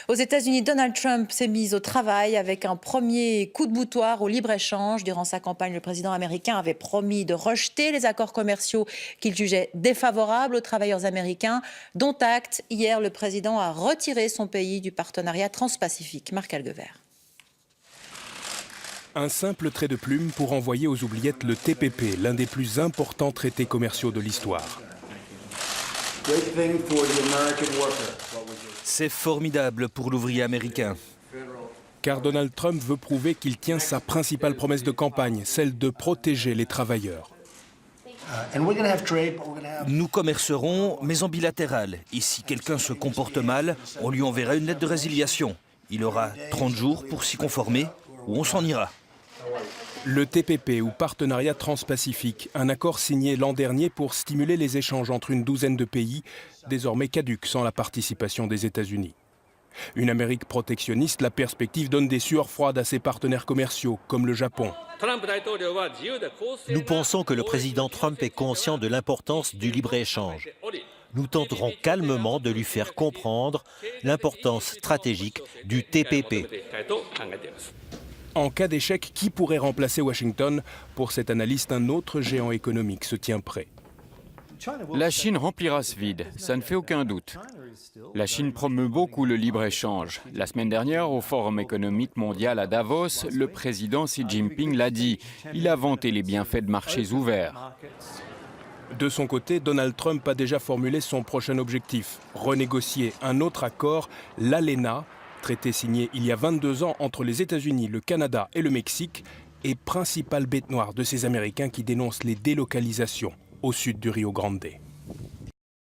Aux États-Unis, Donald Trump s'est mis au travail avec un premier coup de boutoir au libre-échange. Durant sa campagne, le président américain avait promis de rejeter les accords commerciaux qu'il jugeait défavorables aux travailleurs américains. Dont acte, hier, le président a retiré son pays du partenariat transpacifique. Marc Algever. Un simple trait de plume pour envoyer aux oubliettes le TPP, l'un des plus importants traités commerciaux de l'histoire. C'est formidable pour l'ouvrier américain. Car Donald Trump veut prouver qu'il tient sa principale promesse de campagne, celle de protéger les travailleurs. Nous commercerons, mais en bilatéral. Et si quelqu'un se comporte mal, on lui enverra une lettre de résiliation. Il aura 30 jours pour s'y conformer ou on s'en ira. Le TPP ou Partenariat transpacifique, un accord signé l'an dernier pour stimuler les échanges entre une douzaine de pays, désormais caduque sans la participation des États-Unis. Une Amérique protectionniste, la perspective donne des sueurs froides à ses partenaires commerciaux, comme le Japon. Nous pensons que le président Trump est conscient de l'importance du libre-échange. Nous tenterons calmement de lui faire comprendre l'importance stratégique du TPP. En cas d'échec, qui pourrait remplacer Washington? Pour cet analyste, un autre géant économique se tient prêt. La Chine remplira ce vide, ça ne fait aucun doute. La Chine promeut beaucoup le libre-échange. La semaine dernière, au Forum économique mondial à Davos, le président Xi Jinping l'a dit. Il a vanté les bienfaits de marchés ouverts. De son côté, Donald Trump a déjà formulé son prochain objectif, renégocier un autre accord, l'ALENA, traité signé il y a 22 ans entre les États-Unis, le Canada et le Mexique, est principale bête noire de ces Américains qui dénoncent les délocalisations au sud du Rio Grande.